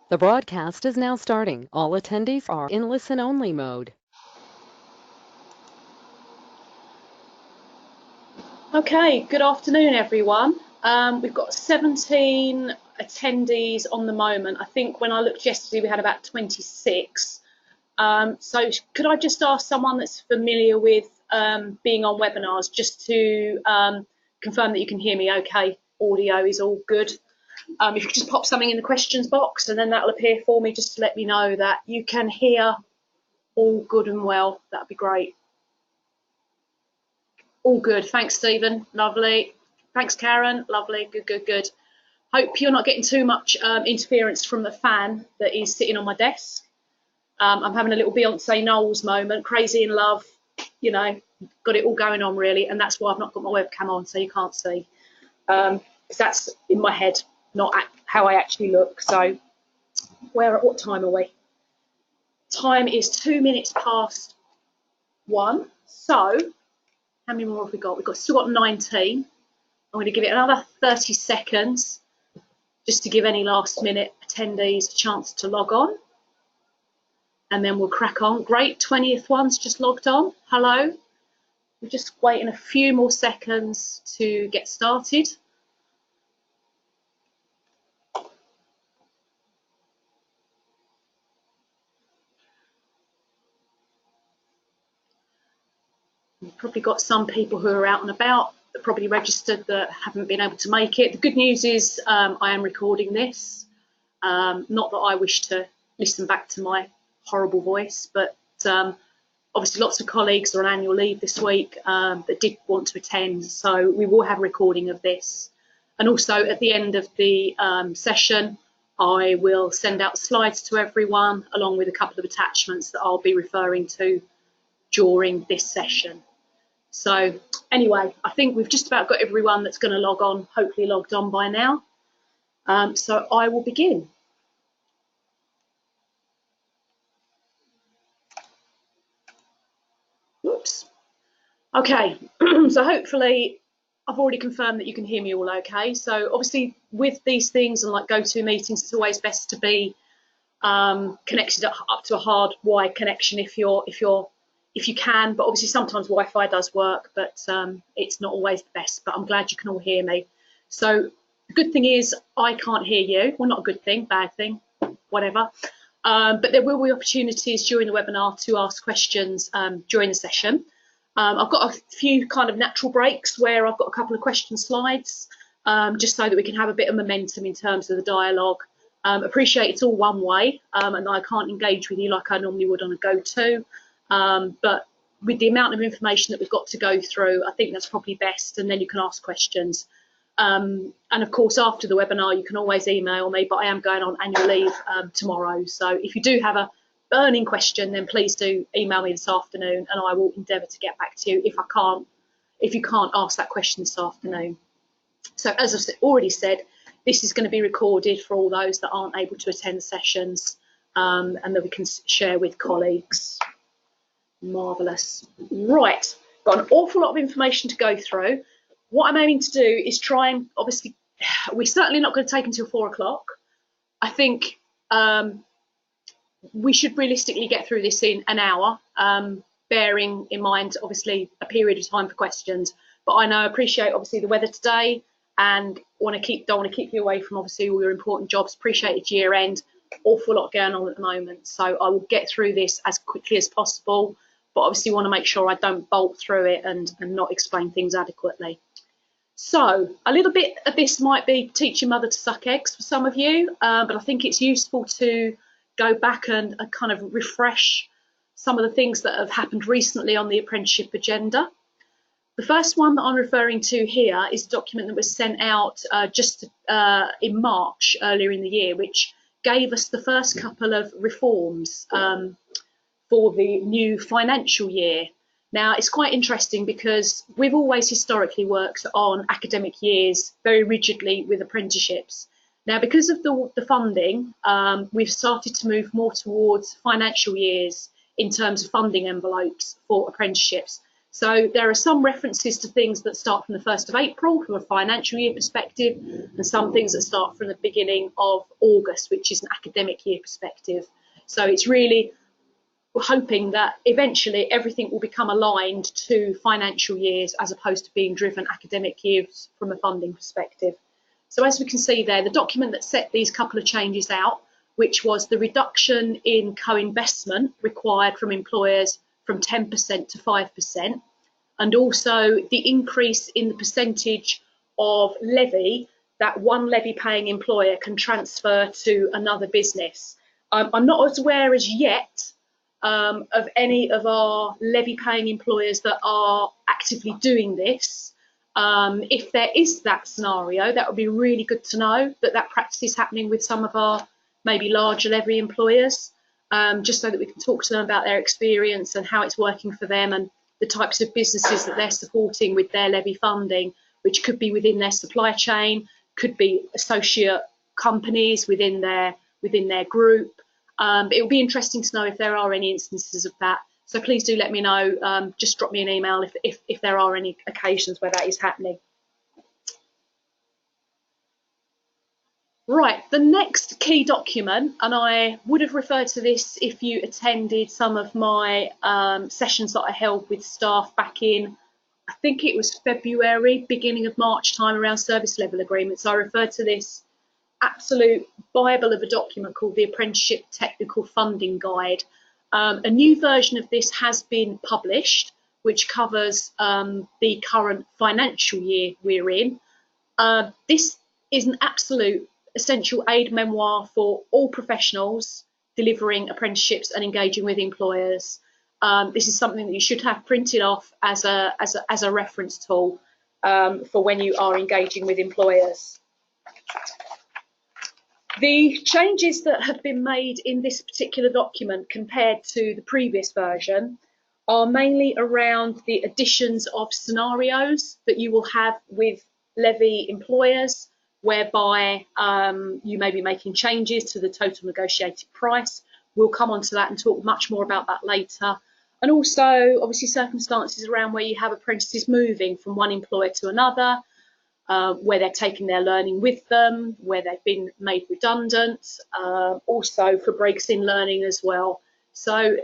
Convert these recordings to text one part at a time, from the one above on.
The broadcast is now starting. All attendees are in listen-only mode. Okay, good afternoon, everyone. We've got 17 attendees on the moment. I think when I looked yesterday, we had about 26. So could I just ask someone that's familiar with being on webinars just to confirm that you can hear me okay? Audio is all good. If you could just pop something in the questions box and then that'll appear for me just to let me know that you can hear all good and well. That'd be great. All good. Thanks, Stephen. Lovely. Thanks, Karen. Lovely. Good, good, good. Hope you're not getting too much interference from the fan that is sitting on my desk. I'm having a little Beyonce Knowles moment, crazy in love, you know, got it all going on really, and that's why I've not got my webcam on so you can't see. Because that's in my head, not how I actually look. So what time are we? Time is 2 minutes past 1. So how many more have we got? We've still got 19. I'm going to give it another 30 seconds just to give any last minute attendees a chance to log on. And then we'll crack on. Great, 20th one's just logged on. Hello. We're just waiting a few more seconds to get started. We've probably got some people who are out and about that probably registered that haven't been able to make it. The good news is I am recording this. Not that I wish to listen back to my horrible voice, but obviously lots of colleagues are on annual leave this week that did want to attend, so we will have a recording of this. And also at the end of the session, I will send out slides to everyone along with a couple of attachments that I'll be referring to during this session. So anyway, I think we've just about got everyone that's going to log on, hopefully logged on by now. So I will begin. Whoops. Okay, so hopefully I've already confirmed that you can hear me all okay. So obviously with these things and like go-to meetings, it's always best to be connected up to a hard wired connection if you can. But obviously sometimes Wi-Fi does work, but it's not always the best. But I'm glad you can all hear me. So the good thing is I can't hear you. Well, not a good thing, bad thing, whatever. But there will be opportunities during the webinar to ask questions during the session. I've got a few kind of natural breaks where I've got a couple of question slides, just so that we can have a bit of momentum in terms of the dialogue. Appreciate it's all one way, and I can't engage with you like I normally would on a go-to. But with the amount of information that we've got to go through, I think that's probably best, and then you can ask questions. And of course, after the webinar, you can always email me, but I am going on annual leave tomorrow. So if you do have a burning question, then please do email me this afternoon and I will endeavour to get back to you if you can't ask that question this afternoon. So as I've already said, this is going to be recorded for all those that aren't able to attend the sessions and that we can share with colleagues. Marvellous. Right, got an awful lot of information to go through. What I'm aiming to do is try and, obviously, we're certainly not going to take until 4 o'clock. I think we should realistically get through this in an hour, bearing in mind, obviously, a period of time for questions. But I appreciate, obviously, the weather today and don't want to keep you away from, obviously, all your important jobs. Appreciate it's year end, awful lot going on at the moment. So I will get through this as quickly as possible, but obviously want to make sure I don't bolt through it and not explain things adequately. So a little bit of this might be teach your mother to suck eggs for some of you, but I think it's useful to go back and kind of refresh some of the things that have happened recently on the apprenticeship agenda. The first one that I'm referring to here is a document that was sent out just in March earlier in the year, which gave us the first couple of reforms for the new financial year. Now, it's quite interesting because we've always historically worked on academic years very rigidly with apprenticeships. Now, because of the funding, we've started to move more towards financial years in terms of funding envelopes for apprenticeships. So there are some references to things that start from the 1st of April from a financial year perspective, and some things that start from the beginning of August, which is an academic year perspective. So it's really, we're hoping that eventually everything will become aligned to financial years as opposed to being driven academic years from a funding perspective. So as we can see there, the document that set these couple of changes out, which was the reduction in co-investment required from employers from 10% to 5%, and also the increase in the percentage of levy that one levy paying employer can transfer to another business. I'm not as aware as yet of any of our levy paying employers that are actively doing this. If there is that scenario, that would be really good to know that that practice is happening with some of our maybe larger levy employers, just so that we can talk to them about their experience and how it's working for them and the types of businesses that they're supporting with their levy funding, which could be within their supply chain, could be associate companies within their group. It will be interesting to know if there are any instances of that. So please do let me know. Just drop me an email if there are any occasions where that is happening. Right, the next key document, and I would have referred to this if you attended some of my sessions that I held with staff back in, I think it was February, beginning of March time, around service level agreements. I referred to this absolute Bible of a document called the Apprenticeship Technical Funding Guide. A new version of this has been published, which covers the current financial year we're in. This is an absolute essential aid memoir for all professionals delivering apprenticeships and engaging with employers. This is something that you should have printed off as a reference tool for when you are engaging with employers. The changes that have been made in this particular document compared to the previous version are mainly around the additions of scenarios that you will have with levy employers, whereby you may be making changes to the total negotiated price. We'll come on to that and talk much more about that later. And also, obviously, circumstances around where you have apprentices moving from one employer to another, where they're taking their learning with them, where they've been made redundant, also for breaks in learning as well. So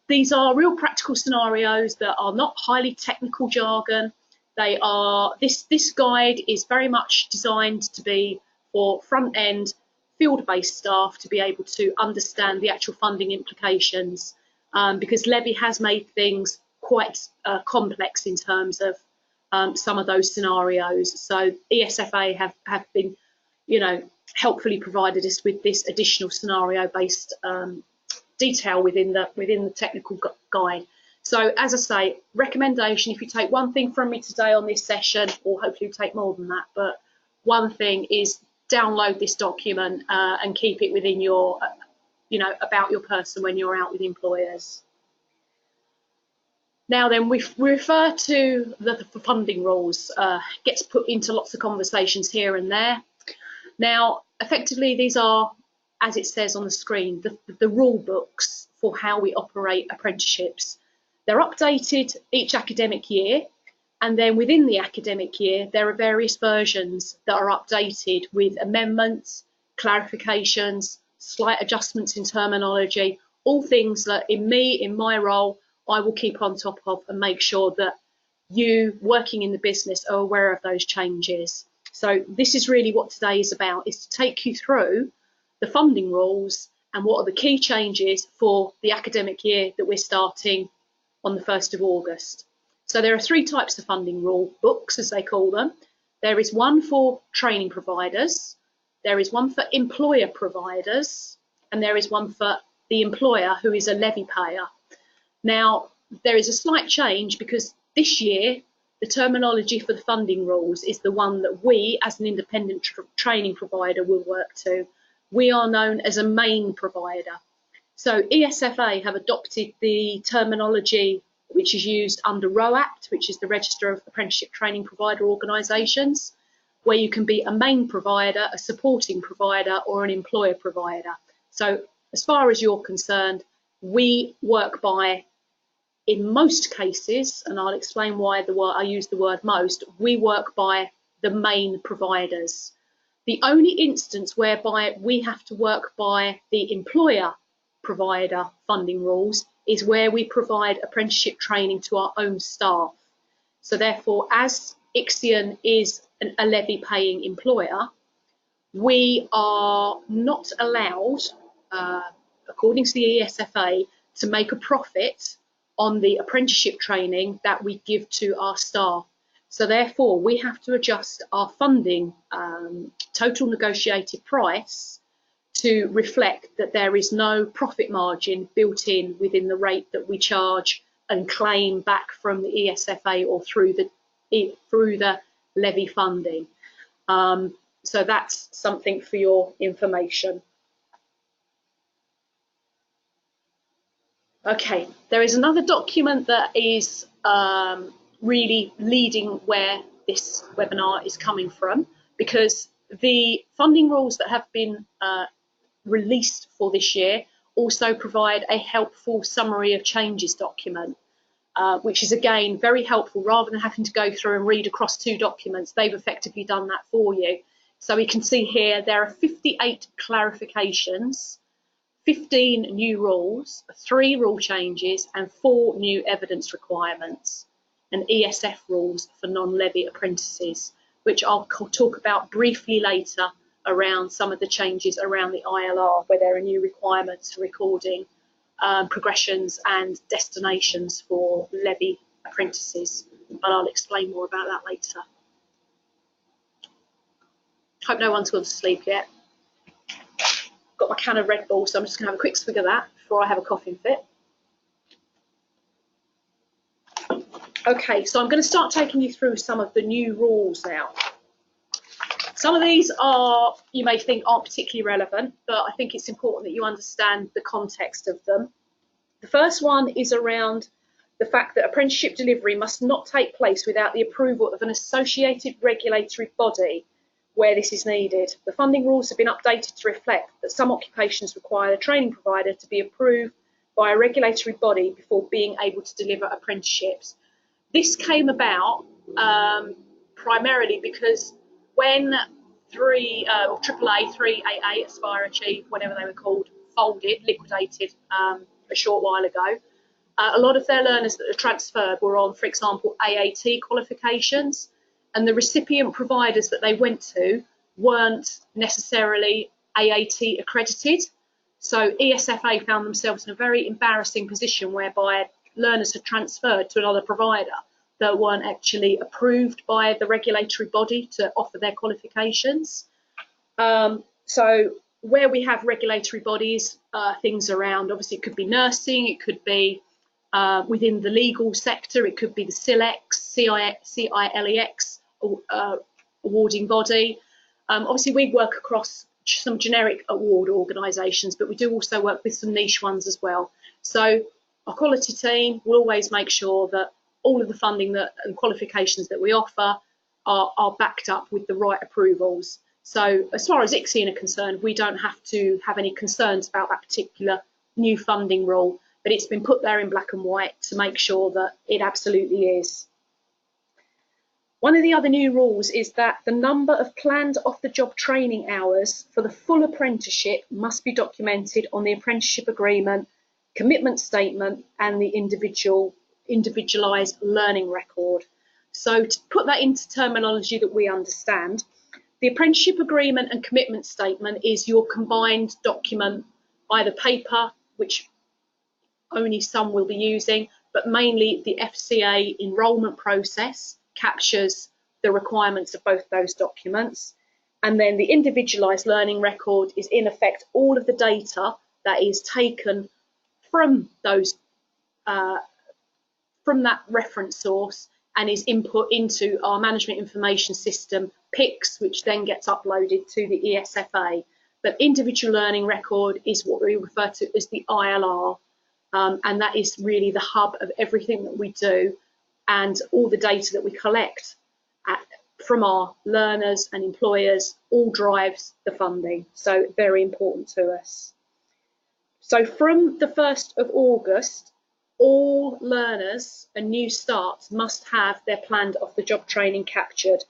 these are real practical scenarios that are not highly technical jargon. They are, this guide is very much designed to be for front end field-based staff to be able to understand the actual funding implications, because levy has made things quite complex in terms of some of those scenarios. So ESFA have been, helpfully provided us with this additional scenario-based detail within the technical guide. So as I say, recommendation, if you take one thing from me today on this session, or hopefully you take more than that, but one thing is download this document and keep it within your, about your person when you're out with employers. Now then, we refer to the funding rules, gets put into lots of conversations here and there. Now, effectively, these are, as it says on the screen, the rule books for how we operate apprenticeships. They're updated each academic year, and then within the academic year, there are various versions that are updated with amendments, clarifications, slight adjustments in terminology, all things that in my role, I will keep on top of and make sure that you working in the business are aware of those changes. So this is really what today is about, is to take you through the funding rules and what are the key changes for the academic year that we're starting on the 1st of August. So there are three types of funding rule books, as they call them. There is one for training providers, there is one for employer providers, and there is one for the employer who is a levy payer. Now, there is a slight change because this year, the terminology for the funding rules is the one that we, as an independent training provider, will work to. We are known as a main provider. So ESFA have adopted the terminology which is used under ROAPT, which is the Register of Apprenticeship Training Provider Organisations, where you can be a main provider, a supporting provider, or an employer provider. So as far as you're concerned, we work by in most cases, and I'll explain why I use the word most, we work by the main providers. The only instance whereby we have to work by the employer provider funding rules is where we provide apprenticeship training to our own staff. So therefore, as Ixion is a levy paying employer, we are not allowed, according to the ESFA, to make a profit on the apprenticeship training that we give to our staff. So therefore, we have to adjust our funding total negotiated price to reflect that there is no profit margin built in within the rate that we charge and claim back from the ESFA or through the levy funding. So that's something for your information. Okay, there is another document that is really leading where this webinar is coming from, because the funding rules that have been released for this year also provide a helpful summary of changes document, which is again very helpful. Rather than having to go through and read across two documents, they've effectively done that for you. So we can see here there are 58 clarifications, 15 new rules, 3 rule changes and 4 new evidence requirements, and ESF rules for non-levy apprentices, which I'll talk about briefly later around some of the changes around the ILR, where there are new requirements for recording progressions and destinations for levy apprentices, but I'll explain more about that later. Hope no one's gone to sleep yet. Got my can of Red Bull, so I'm just going to have a quick swig of that before I have a coughing fit. Okay, so I'm going to start taking you through some of the new rules now. Some of these are, you may think, aren't particularly relevant, but I think it's important that you understand the context of them. The first one is around the fact that apprenticeship delivery must not take place without the approval of an associated regulatory body where this is needed. The funding rules have been updated to reflect that some occupations require the training provider to be approved by a regulatory body before being able to deliver apprenticeships. This came about primarily because when AAA, 3AA, Aspire, Achieve, whatever they were called, folded, liquidated a short while ago, a lot of their learners that are transferred were on, for example, AAT qualifications, and the recipient providers that they went to weren't necessarily AAT accredited. So ESFA found themselves in a very embarrassing position whereby learners had transferred to another provider that weren't actually approved by the regulatory body to offer their qualifications. So where we have regulatory bodies, things around, obviously it could be nursing, it could be within the legal sector, it could be the CILEX awarding body. Obviously we work across some generic award organisations, but we do also work with some niche ones as well. So our quality team will always make sure that all of the funding and qualifications that we offer are backed up with the right approvals. So as far as Ixion are concerned, we don't have to have any concerns about that particular new funding rule, but it's been put there in black and white to make sure that it absolutely is. One of the other new rules is that the number of planned off-the-job training hours for the full apprenticeship must be documented on the apprenticeship agreement, commitment statement and the individualised learning record. So to put that into terminology that we understand, the apprenticeship agreement and commitment statement is your combined document, either paper, which only some will be using, but mainly the FCA enrolment process captures the requirements of both those documents. And then the individualised learning record is in effect all of the data that is taken from those from that reference source and is input into our management information system, PICS, which then gets uploaded to the ESFA. But individual learning record is what we refer to as the ILR, and that is really the hub of everything that we do, and all the data that we collect from our learners and employers all drives the funding. So very important to us. So from the 1st of August, all learners and new starts must have their planned off-the-job training captured.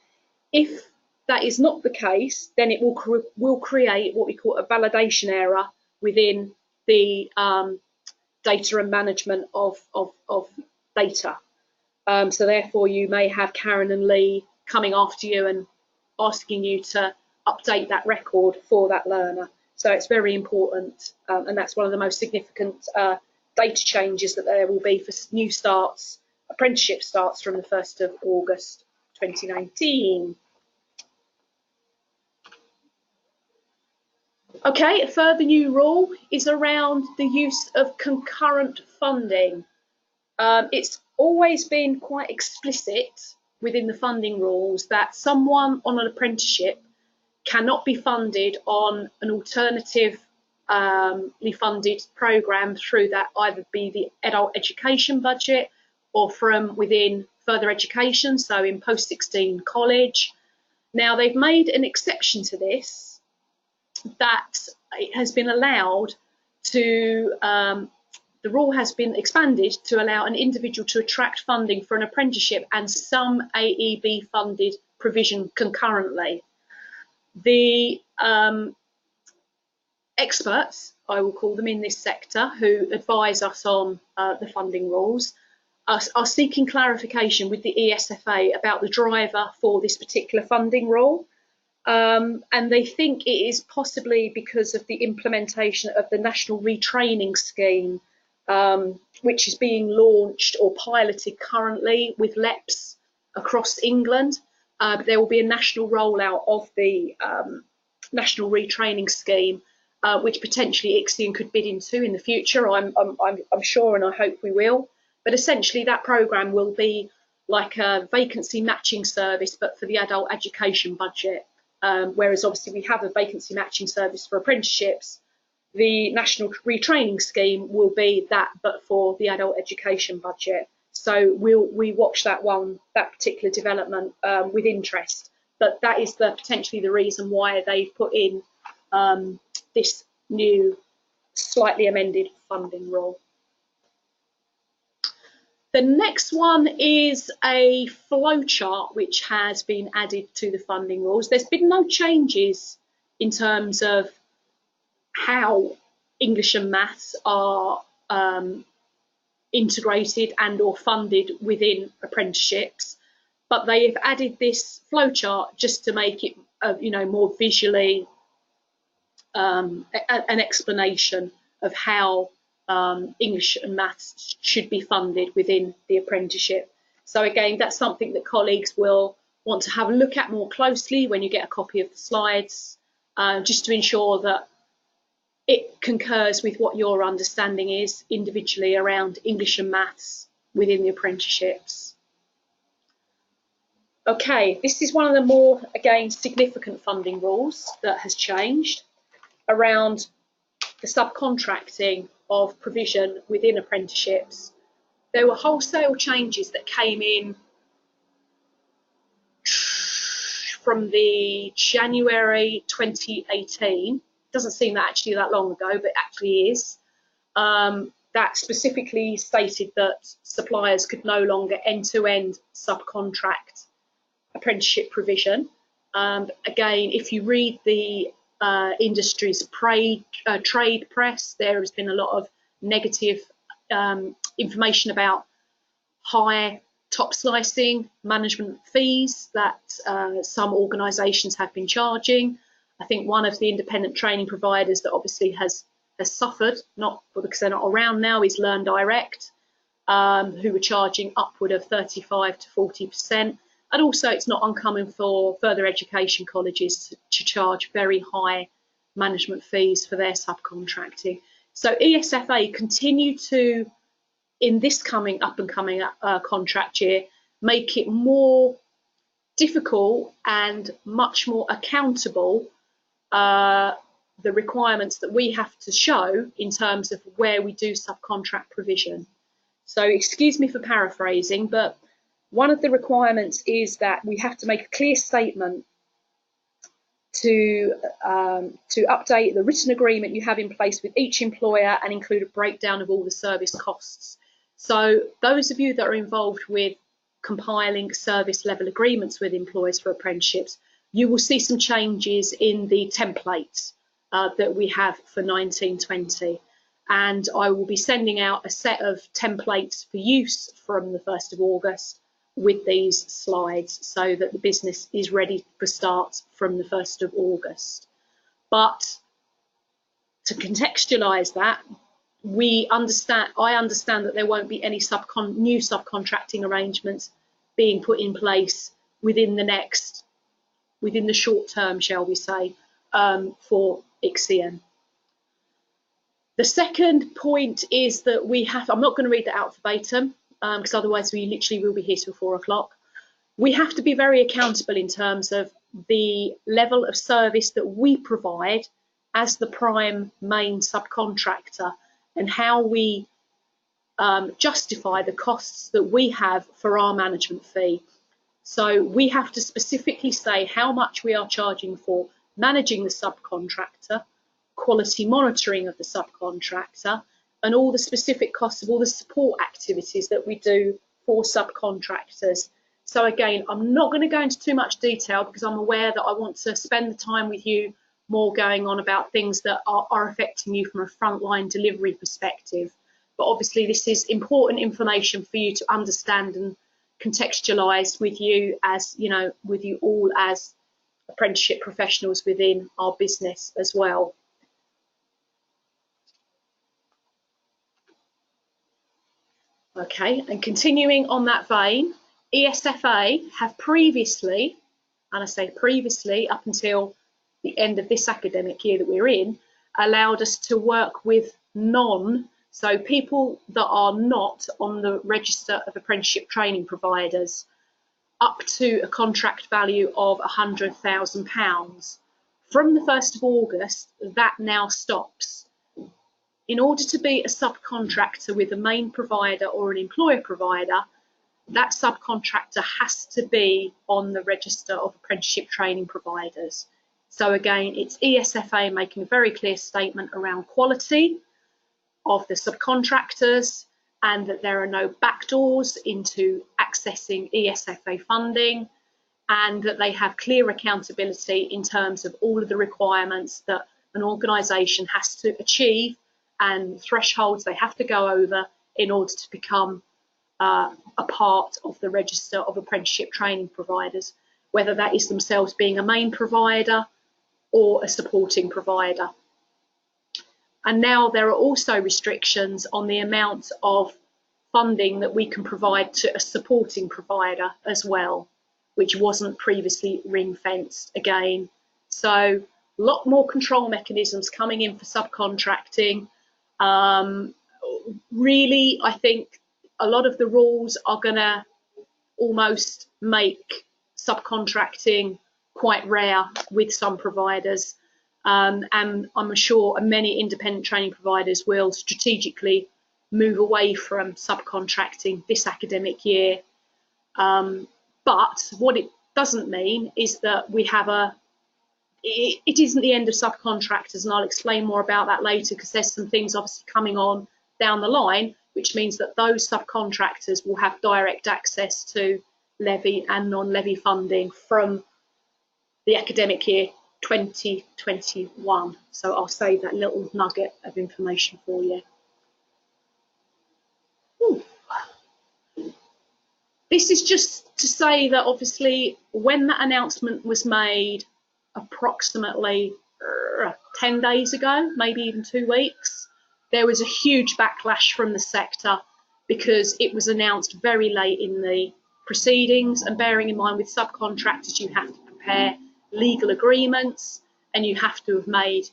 If that is not the case, then it will create what we call a validation error within the data and management of data. So therefore, you may have Karen and Lee coming after you and asking you to update that record for that learner. So it's very important, and that's one of the most significant data changes that there will be for new starts, apprenticeship starts from the 1st of August 2019. Okay, a further new rule is around the use of concurrent funding. It's always been quite explicit within the funding rules that someone on an apprenticeship cannot be funded on an alternatively funded programme through that either be the adult education budget or from within further education, so in post-16 college. Now, they've made an exception to this, that it has been allowed to, the rule has been expanded to allow an individual to attract funding for an apprenticeship and some AEB funded provision concurrently. The experts, I will call them, in this sector who advise us on the funding rules are seeking clarification with the ESFA about the driver for this particular funding rule. And they think it is possibly because of the implementation of the National Retraining Scheme, which is being launched or piloted currently with LEPs across England. There will be a national rollout of the National Retraining Scheme, which potentially ICSION could bid into in the future. I'm sure, and I hope we will. But essentially, that programme will be like a vacancy matching service, but for the adult education budget. Whereas obviously we have a vacancy matching service for apprenticeships. The National Retraining Scheme will be that, but for the adult education budget. So we watch that particular development with interest. But that is potentially the reason why they've put in this new, slightly amended funding rule. The next one is a flowchart which has been added to the funding rules. There's been no changes in terms of how English and maths are integrated and or funded within apprenticeships, but they have added this flowchart just to make it more visually an explanation of how English and maths should be funded within the apprenticeship. So again, that's something that colleagues will want to have a look at more closely when you get a copy of the slides, just to ensure that it concurs with what your understanding is individually around English and maths within the apprenticeships. Okay, this is one of the more, again, significant funding rules that has changed around the subcontracting of provision within apprenticeships. There were wholesale changes that came in from the January 2018. Doesn't seem that actually that long ago, but actually is. That specifically stated that suppliers could no longer end-to-end subcontract apprenticeship provision. Again, if you read the industry's trade press, there has been a lot of negative information about high top slicing management fees that some organisations have been charging. I think one of the independent training providers that obviously has suffered, not because they're not around now, is Learn Direct, who were charging upward of 35 to 40%. And also it's not uncommon for further education colleges to charge very high management fees for their subcontracting. So ESFA continue to, in this up and coming contract year, make it more difficult and much more accountable, the requirements that we have to show in terms of where we do subcontract provision. So excuse me for paraphrasing, but one of the requirements is that we have to make a clear statement to update the written agreement you have in place with each employer and include a breakdown of all the service costs. So those of you that are involved with compiling service level agreements with employers for apprenticeships, you will see some changes in the templates that we have for 1920. And I will be sending out a set of templates for use from the 1st of August with these slides so that the business is ready for start from the 1st of August. But to contextualise that, I understand that there won't be any new subcontracting arrangements being put in place within the short term, shall we say, for Ixion. The second point is that I'm not going to read that out verbatim, because otherwise we literally will be here till 4 o'clock. We have to be very accountable in terms of the level of service that we provide as the prime main subcontractor, and how we justify the costs that we have for our management fee. So we have to specifically say how much we are charging for managing the subcontractor, quality monitoring of the subcontractor, and all the specific costs of all the support activities that we do for subcontractors. So again, I'm not going to go into too much detail because I'm aware that I want to spend the time with you more going on about things that are affecting you from a frontline delivery perspective. But obviously this is important information for you to understand and contextualise with you all as apprenticeship professionals within our business as well. Okay, and continuing on that vein, ESFA have previously, and I say previously up until the end of this academic year that we're in, allowed us to work with so people that are not on the register of apprenticeship training providers, up to a contract value of £100,000. From the 1st of August, that now stops. In order to be a subcontractor with a main provider or an employer provider, that subcontractor has to be on the register of apprenticeship training providers. So again, it's ESFA making a very clear statement around quality of the subcontractors, and that there are no backdoors into accessing ESFA funding, and that they have clear accountability in terms of all of the requirements that an organisation has to achieve and thresholds they have to go over in order to become a part of the register of apprenticeship training providers, whether that is themselves being a main provider or a supporting provider. And now there are also restrictions on the amount of funding that we can provide to a supporting provider as well, which wasn't previously ring-fenced again. So a lot more control mechanisms coming in for subcontracting. Really, I think a lot of the rules are going to almost make subcontracting quite rare with some providers. And I'm sure many independent training providers will strategically move away from subcontracting this academic year. But what it doesn't mean is that we have it isn't the end of subcontractors, and I'll explain more about that later, because there's some things obviously coming on down the line, which means that those subcontractors will have direct access to levy and non-levy funding from the academic year 2021. So I'll save that little nugget of information for you. Ooh. This is just to say that obviously when that announcement was made approximately 10 days ago, maybe even 2 weeks, there was a huge backlash from the sector because it was announced very late in the proceedings, and bearing in mind with subcontractors you have to prepare legal agreements and you have to have made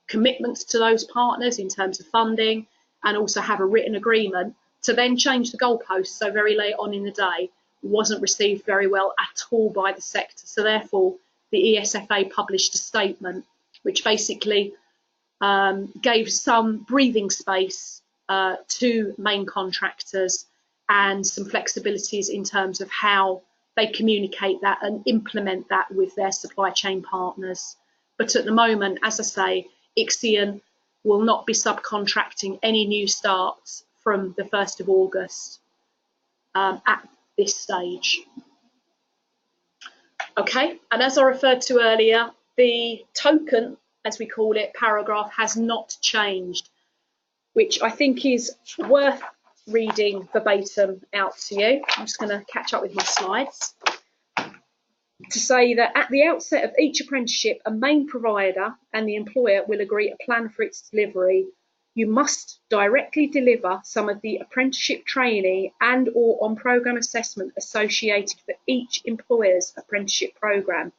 commitments to those partners in terms of funding, and also have a written agreement. To then change the goalposts so very late on in the day wasn't received very well at all by the sector. So therefore the ESFA published a statement which basically gave some breathing space to main contractors and some flexibilities in terms of how they communicate that and implement that with their supply chain partners. But at the moment, as I say, Ixion will not be subcontracting any new starts from the 1st of August at this stage. Okay, and as I referred to earlier, the token, as we call it, paragraph has not changed, which I think is worth reading verbatim out to you. I'm just going to catch up with my slides. To say that at the outset of each apprenticeship, a main provider and the employer will agree a plan for its delivery. You must directly deliver some of the apprenticeship training and or on-programme assessment associated for each employer's apprenticeship programme.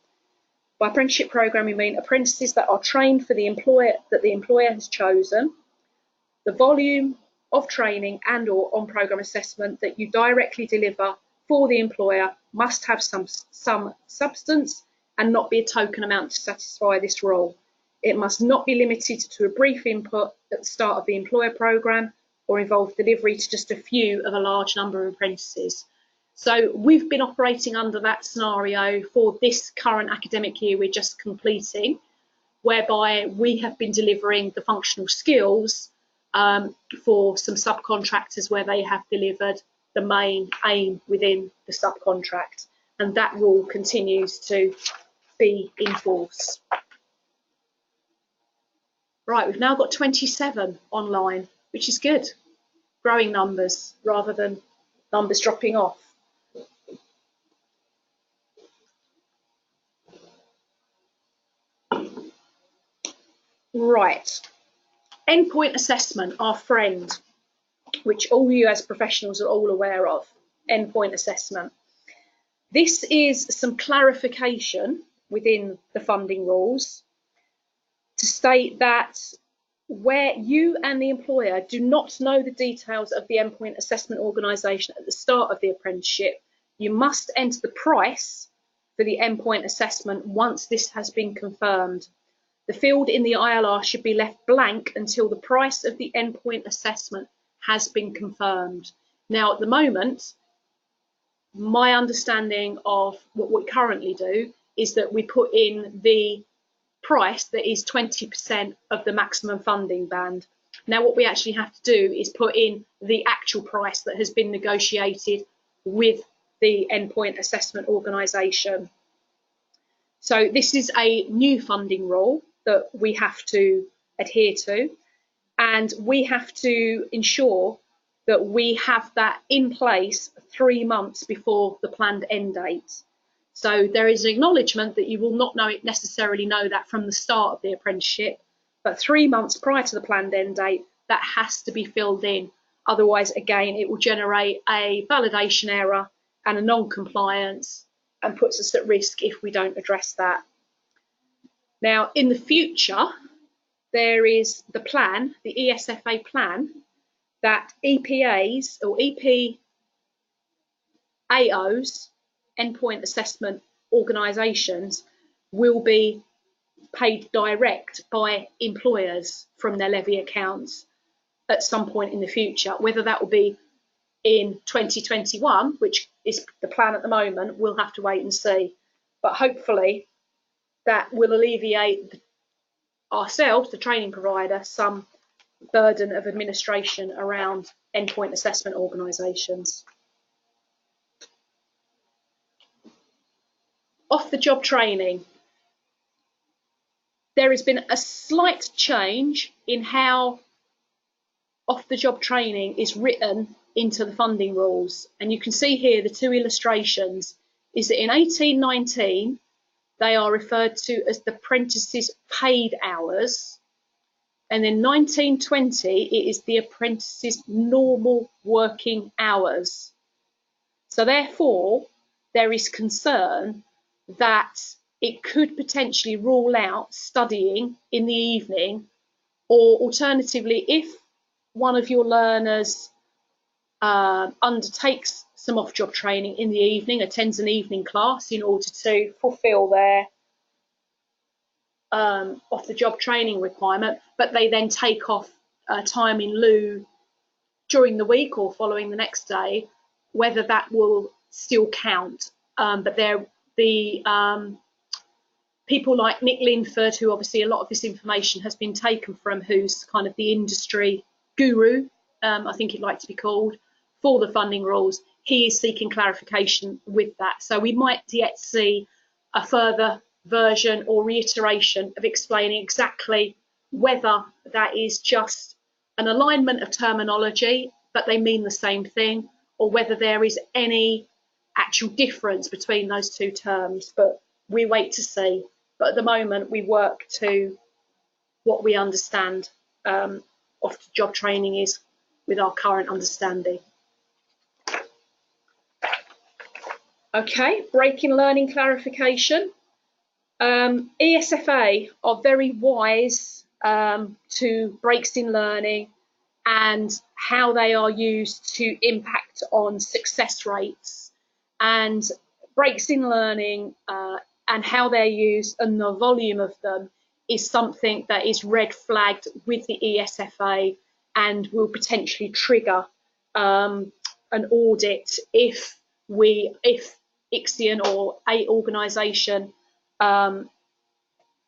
By apprenticeship programme, we mean apprentices that are trained for the employer that the employer has chosen. The volume of training and or on-programme assessment that you directly deliver for the employer must have some substance and not be a token amount to satisfy this rule. It must not be limited to a brief input at the start of the employer programme or involve delivery to just a few of a large number of apprentices. So we've been operating under that scenario for this current academic year we're just completing, whereby we have been delivering the functional skills for some subcontractors where they have delivered the main aim within the subcontract, and that rule continues to be in force. Right, we've now got 27 online, which is good. Growing numbers rather than numbers dropping off. Right, endpoint assessment, our friend, which all you as professionals are all aware of, endpoint assessment. This is some clarification within the funding rules to state that where you and the employer do not know the details of the endpoint assessment organisation at the start of the apprenticeship, you must enter the price for the endpoint assessment once this has been confirmed. The field in the ILR should be left blank until the price of the endpoint assessment has been confirmed. Now, at the moment, my understanding of what we currently do is that we put in the price that is 20% of the maximum funding band. Now, what we actually have to do is put in the actual price that has been negotiated with the endpoint assessment organisation. So this is a new funding rule that we have to adhere to, and we have to ensure that we have that in place 3 months before the planned end date. So there is an acknowledgement that you will not necessarily know that from the start of the apprenticeship, but 3 months prior to the planned end date, that has to be filled in. Otherwise, again, it will generate a validation error and a non-compliance and puts us at risk if we don't address that. Now, in the future, there is the plan, the ESFA plan, that EPAs or EPAOs, endpoint assessment organisations, will be paid direct by employers from their levy accounts at some point in the future. Whether that will be in 2021, which is the plan at the moment, we'll have to wait and see. But hopefully that will alleviate ourselves, the training provider, some burden of administration around endpoint assessment organisations. Off-the-job training. There has been a slight change in how off-the-job training is written into the funding rules. And you can see here the two illustrations is that in 1819, they are referred to as the apprentice's paid hours. And in 1920, it is the apprentice's normal working hours. So therefore, there is concern that it could potentially rule out studying in the evening, or alternatively, if one of your learners undertakes some off-job training in the evening, attends an evening class in order to fulfil their off-the-job training requirement, but they then take off time in lieu during the week or following the next day, whether that will still count. But the people like Nick Linford, who obviously a lot of this information has been taken from, who's kind of the industry guru I think he'd like to be called, for the funding rules. He is seeking clarification with that. So we might yet see a further version or reiteration of explaining exactly whether that is just an alignment of terminology, but they mean the same thing, or whether there is any actual difference between those two terms. But we wait to see. But at the moment, we work to what we understand of job training is with our current understanding. Okay, break in learning clarification. ESFA are very wise to breaks in learning and how they are used to impact on success rates. And breaks in learning and how they're used and the volume of them is something that is red flagged with the ESFA and will potentially trigger an audit if ICSION or a organisation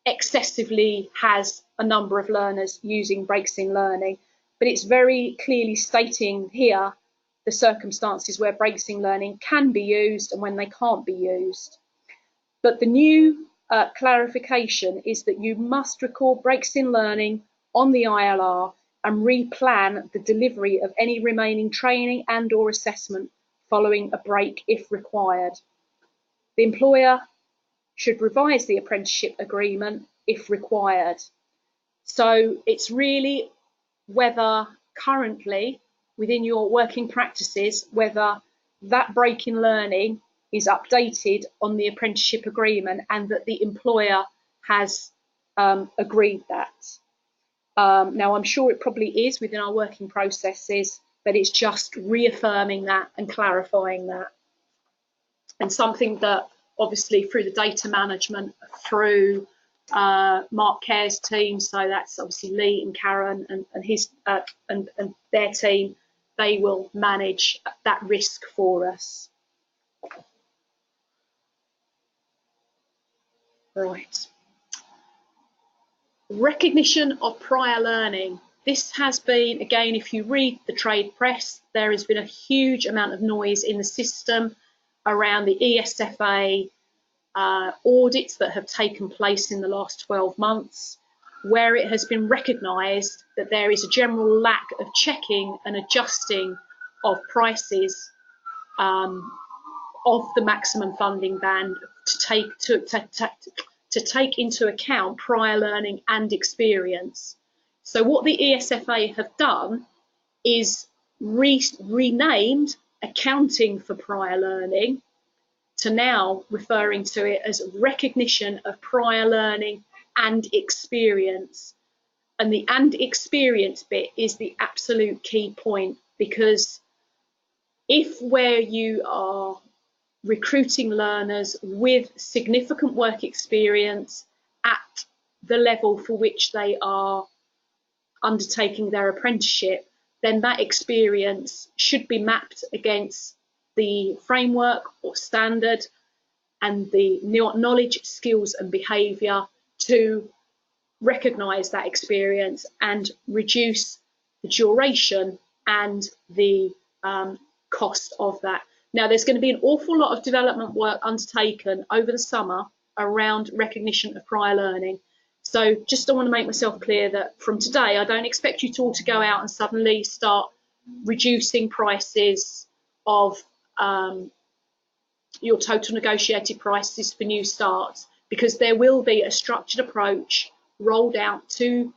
excessively has a number of learners using breaks in learning. But it's very clearly stating here the circumstances where breaks in learning can be used and when they can't be used. But the new clarification is that you must record breaks in learning on the ILR and replan the delivery of any remaining training and or assessment following a break if required. The employer should revise the apprenticeship agreement if required. So it's really whether currently within your working practices, whether that break in learning is updated on the apprenticeship agreement and that the employer has agreed that. Now, I'm sure it probably is within our working processes, but it's just reaffirming that and clarifying that. And something that obviously through the data management, through Mark Care's team, so that's obviously Lee and Karen and his and their team, they will manage that risk for us. Right. Recognition of prior learning. This has been, again, if you read the trade press, there has been a huge amount of noise in the system around the ESFA audits that have taken place in the last 12 months, where it has been recognised that there is a general lack of checking and adjusting of prices of the maximum funding band to take into account prior learning and experience. So what the ESFA have done is renamed accounting for prior learning to now referring to it as recognition of prior learning and experience. And the and experience bit is the absolute key point, because if where you are recruiting learners with significant work experience at the level for which they are undertaking their apprenticeship, then that experience should be mapped against the framework or standard and the knowledge, skills and behaviour to recognise that experience and reduce the duration and the cost of that. Now, there's going to be an awful lot of development work undertaken over the summer around recognition of prior learning. So just I want to make myself clear that from today, I don't expect you all to go out and suddenly start reducing prices of your total negotiated prices for new starts, because there will be a structured approach rolled out to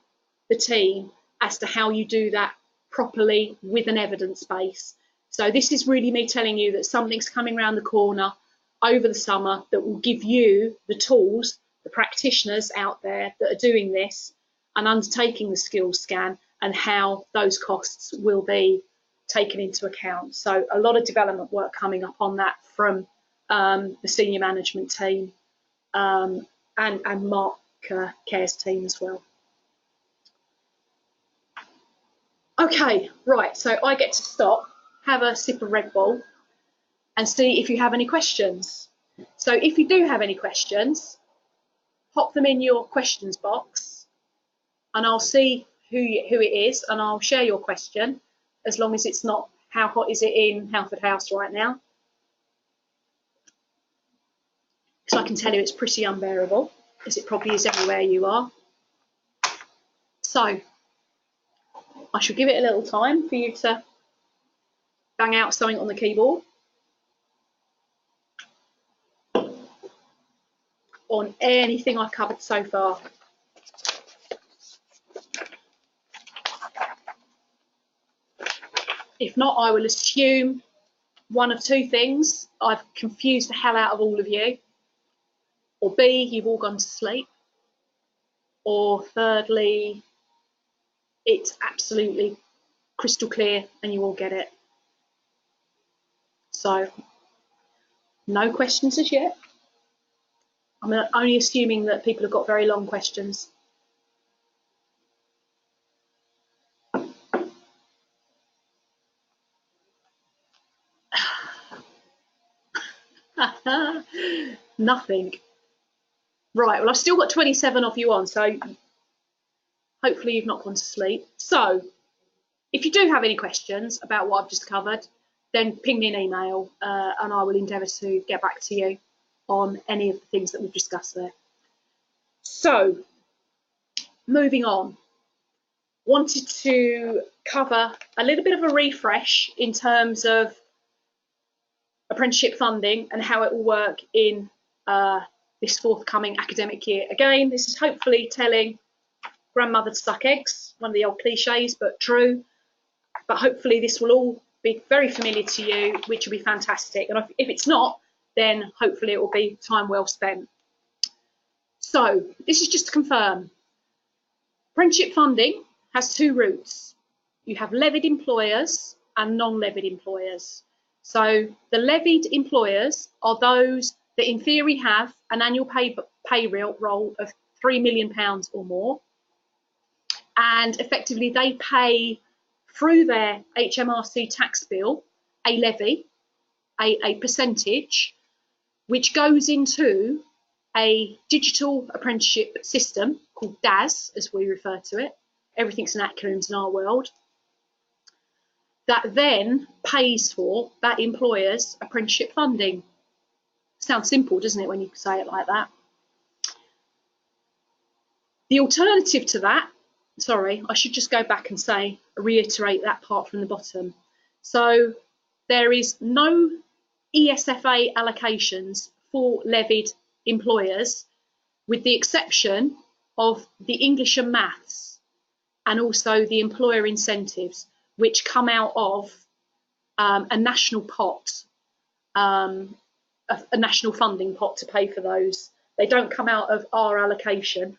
the team as to how you do that properly with an evidence base. So this is really me telling you that something's coming around the corner over the summer that will give you the tools, the practitioners out there that are doing this and undertaking the skills scan, and how those costs will be taken into account. So a lot of development work coming up on that from the senior management team and Mark Care's team as well. Okay, right, so I get to stop, have a sip of Red Bull and see if you have any questions. So if you do have any questions, pop them in your questions box and I'll see who it is and I'll share your question as long as it's not how hot is it in Halford House right now. So I can tell you it's pretty unbearable, as it probably is everywhere you are. So I shall give it a little time for you to bang out something on the keyboard on anything I've covered so far. If not, I will assume one of two things: I've confused the hell out of all of you, or B, you've all gone to sleep, or thirdly, it's absolutely crystal clear and you all get it. So no questions as yet. I'm only assuming that people have got very long questions. Nothing. Right, well, I've still got 27 of you on, so hopefully you've not gone to sleep. So if you do have any questions about what I've just covered, then ping me an email and I will endeavour to get back to you on any of the things that we've discussed there. So moving on, wanted to cover a little bit of a refresh in terms of apprenticeship funding and how it will work in this forthcoming academic year. Again, this is hopefully telling grandmother to suck eggs, one of the old cliches, but true. But hopefully this will all be very familiar to you, which will be fantastic. And if it's not, then hopefully it will be time well spent. So this is just to confirm. Apprenticeship funding has two routes. You have levied employers and non-levied employers. So the levied employers are those that in theory have an annual payroll of £3 million or more. And effectively they pay through their HMRC tax bill a levy, a percentage, which goes into a digital apprenticeship system called DAS, as we refer to it. Everything's an acronym in our world. That then pays for that employer's apprenticeship funding. Sounds simple, doesn't it, when you say it like that? The alternative to that, sorry, I should just go back and say, reiterate that part from the bottom. So there is no ESFA allocations for levied employers, with the exception of the English and maths and also the employer incentives, which come out of a national pot, a national funding pot to pay for those. They don't come out of our allocation,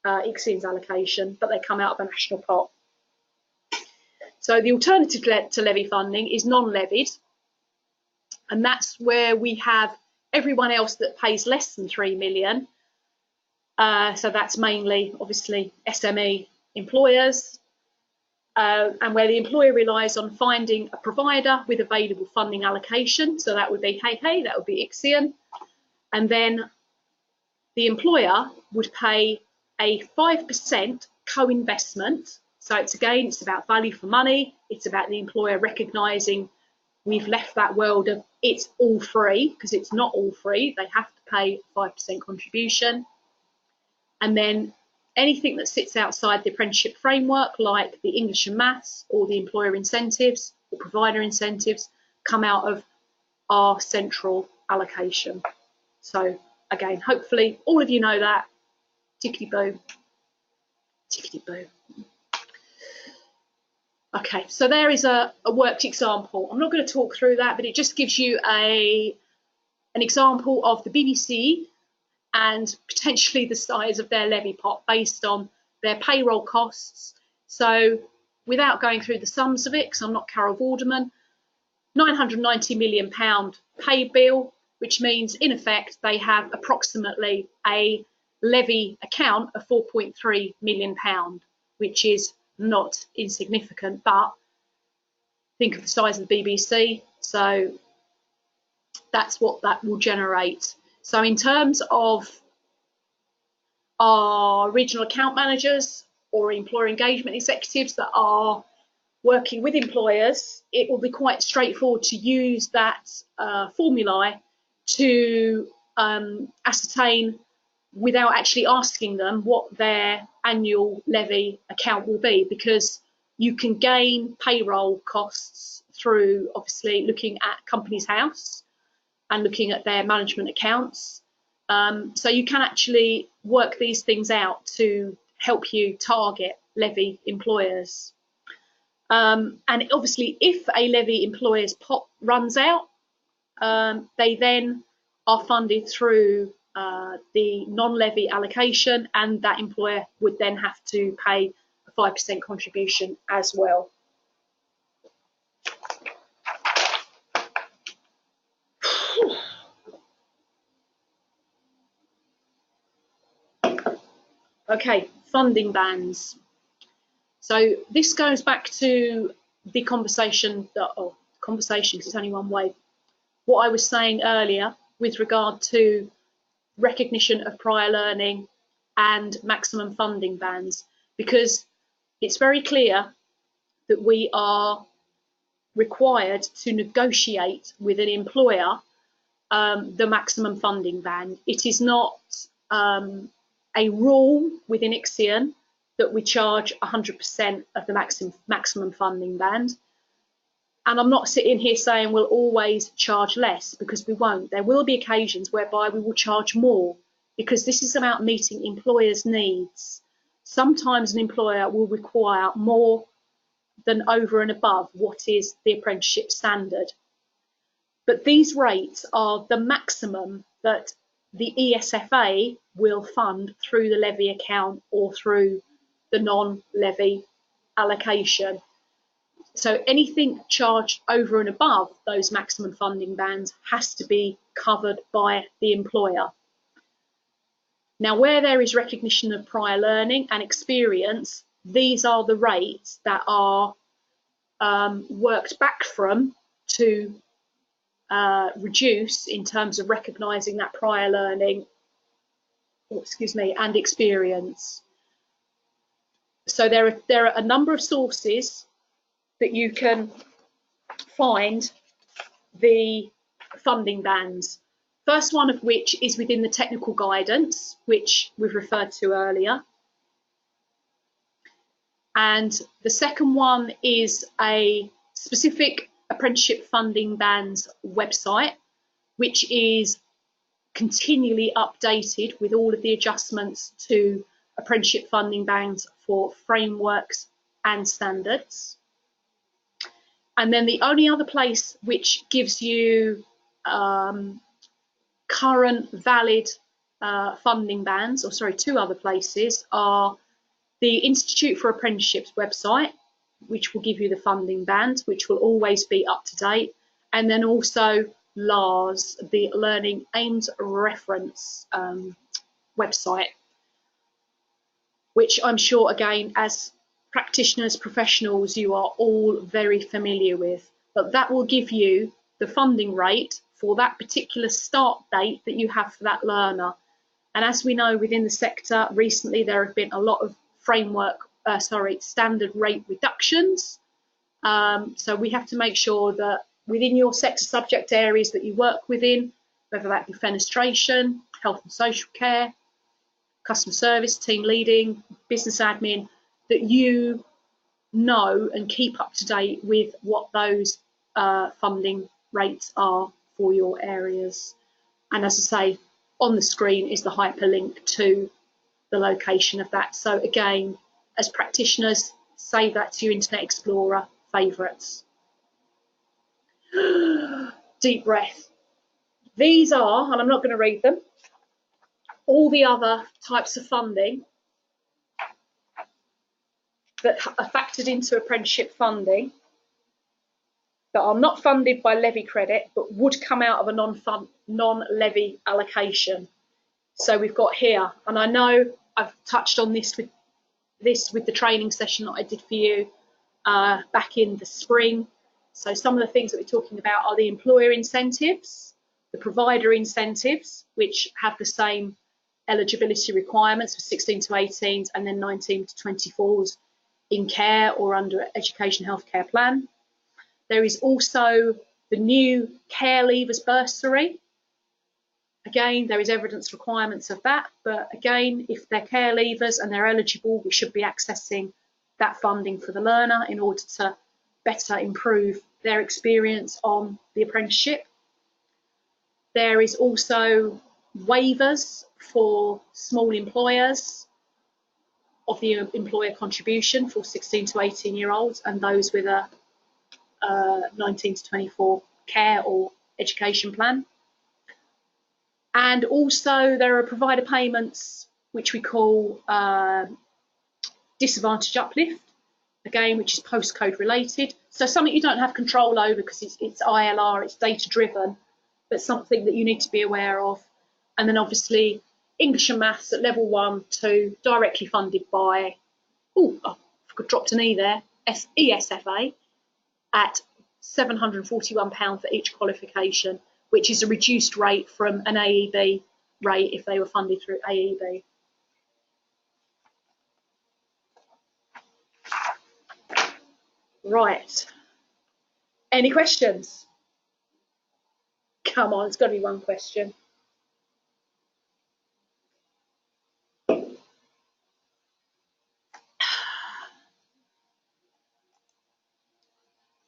ICSIN's allocation, but they come out of a national pot. So the alternative to levy funding is non-levied, and that's where we have everyone else that pays less than 3 million. So that's mainly, obviously, SME employers, and where the employer relies on finding a provider with available funding allocation. So that would be, that would be ICSIN. And then the employer would pay a 5% co-investment. So it's about value for money. It's about the employer recognising we've left that world of it's all free, because it's not all free. They have to pay 5% contribution. And then anything that sits outside the apprenticeship framework, like the English and maths or the employer incentives or provider incentives, come out of our central allocation. So again, hopefully all of you know that. Tickety-boo. Tickety-boo. Okay, so there is a worked example. I'm not going to talk through that, but it just gives you an example of the BBC and potentially the size of their levy pot based on their payroll costs. So without going through the sums of it, because I'm not Carol Vorderman, £990 million pay bill, which means in effect they have approximately a levy account of £4.3 million, which is not insignificant, but think of the size of the BBC. So that's what that will generate. So in terms of our regional account managers or employer engagement executives that are working with employers, it will be quite straightforward to use that formulae to ascertain, without actually asking them, what their annual levy account will be, because you can gain payroll costs through obviously looking at Companies House and looking at their management accounts. So you can actually work these things out to help you target levy employers. And obviously, if a levy employer's pot runs out, they then are funded through the non-levy allocation, and that employer would then have to pay a 5% contribution as well. Okay, funding bands. So this goes back to the conversation that, conversation, because it's only one way, what I was saying earlier with regard to recognition of prior learning and maximum funding bands, because it's very clear that we are required to negotiate with an employer the maximum funding band. It is not a rule within Ixion that we charge 100% of the maximum funding band. And I'm not sitting here saying we'll always charge less, because we won't. There will be occasions whereby we will charge more, because this is about meeting employers' needs. Sometimes an employer will require more than over and above what is the apprenticeship standard. But these rates are the maximum that the ESFA will fund through the levy account or through the non-levy allocation. So anything charged over and above those maximum funding bands has to be covered by the employer. Now, where there is recognition of prior learning and experience, these are the rates that are worked back from to reduce in terms of recognising that prior learning, and experience. So there are a number of sources that you can find the funding bands. First one of which is within the technical guidance, which we've referred to earlier. And the second one is a specific apprenticeship funding bands website, which is continually updated with all of the adjustments to apprenticeship funding bands for frameworks and standards. And then the only other place which gives you current valid funding bands, or sorry, two other places, are the Institute for Apprenticeships website, which will give you the funding band, which will always be up to date, and then also LARS, the Learning Aims Reference website, which I'm sure, again, as practitioners, professionals, you are all very familiar with. But that will give you the funding rate for that particular start date that you have for that learner. And as we know, within the sector recently, there have been a lot of standard rate reductions. So we have to make sure that within your sector subject areas that you work within, whether that be fenestration, health and social care, customer service, team leading, business admin, that you know and keep up to date with what those funding rates are for your areas. And as I say, on the screen is the hyperlink to the location of that. So again, as practitioners, save that to your Internet Explorer favourites. Deep breath. These are, and I'm not going to read them, all the other types of funding that are factored into apprenticeship funding that are not funded by levy credit but would come out of a non-levy allocation. So we've got here, and I know I've touched on this with the training session that I did for you back in the spring. So some of the things that we're talking about are the employer incentives, the provider incentives, which have the same eligibility requirements for 16 to 18s and then 19 to 24s. in care or under education healthcare plan. There is also the new care leavers bursary. Again, there is evidence requirements of that, but again, if they're care leavers and they're eligible, we should be accessing that funding for the learner in order to better improve their experience on the apprenticeship. There is also waivers for small employers of the employer contribution for 16 to 18-year-olds and those with a 19 to 24 care or education plan. And also there are provider payments, which we call disadvantage uplift, again, which is postcode related. So something you don't have control over because it's ILR, it's data driven, but something that you need to be aware of. And then obviously English and Maths at level 1, 2, directly funded by, I dropped an E there, ESFA at £741 for each qualification, which is a reduced rate from an AEB rate if they were funded through AEB. Right. Any questions? Come on, it's got to be one question.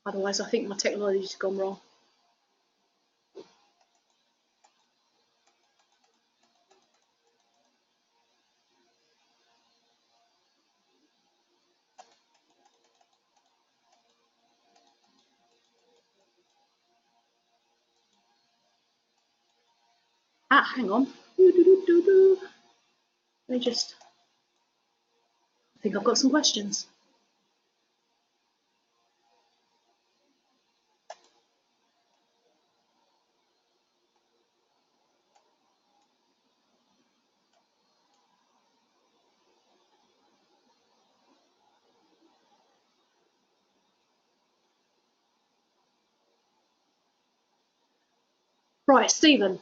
Otherwise, I think my technology's gone wrong. Hang on. Let me just, I think I've got some questions. Right, Stephen,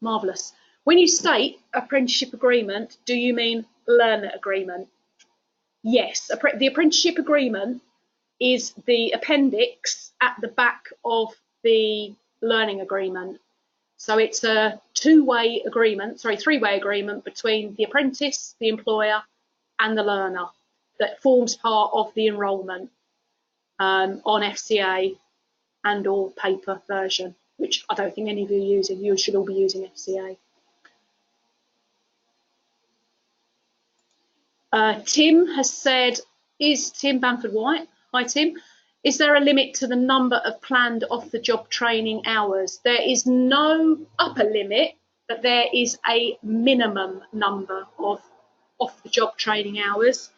marvellous. When you state apprenticeship agreement, do you mean learner agreement? Yes, the apprenticeship agreement is the appendix at the back of the learning agreement. So it's a three-way agreement between the apprentice, the employer and the learner that forms part of the enrolment on FCA and or paper version, which I don't think any of you are using. You should all be using FCA. Tim has said, is Tim Bamford-White? Hi, Tim. Is there a limit to the number of planned off-the-job training hours? There is no upper limit, but there is a minimum number of off-the-job training hours,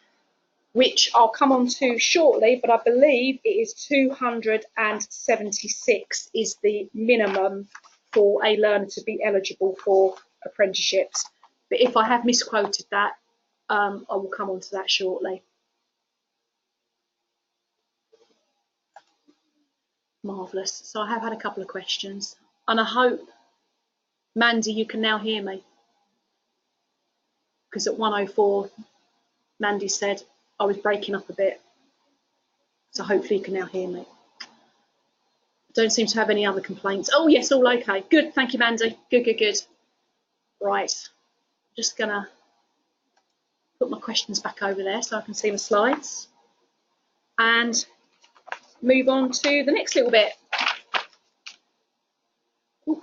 which I'll come on to shortly, but I believe it is 276 is the minimum for a learner to be eligible for apprenticeships. But if I have misquoted that, I will come on to that shortly. Marvellous. So I have had a couple of questions, and I hope, Mandy, you can now hear me. Because at 1:04, Mandy said I was breaking up a bit. So hopefully you can now hear me. Don't seem to have any other complaints. Oh, yes, all okay. Good. Thank you, Mandy. Good, good, good. Right. Just going to put my questions back over there so I can see the slides. And move on to the next little bit. Ooh.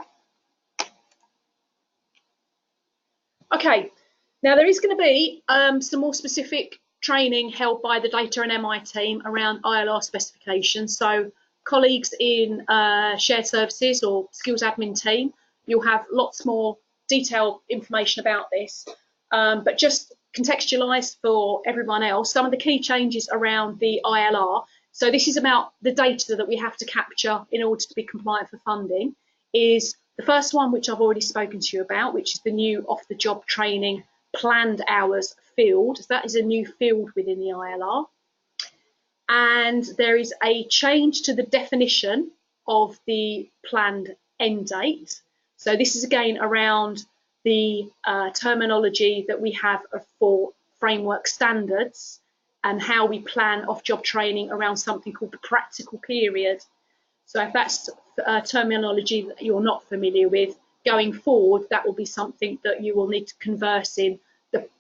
Okay, now there is going to be some more specific training held by the data and MI team around ILR specifications. So colleagues in shared services or skills admin team, you'll have lots more detailed information about this. But just contextualised for everyone else, some of the key changes around the ILR. So this is about the data that we have to capture in order to be compliant for funding, is the first one, which I've already spoken to you about, which is the new off-the-job training planned hours field. That is a new field within the ILR. And there is a change to the definition of the planned end date. So this is again around the terminology that we have for framework standards and how we plan off-job training around something called the practical period. So if that's terminology that you're not familiar with, going forward, that will be something that you will need to converse in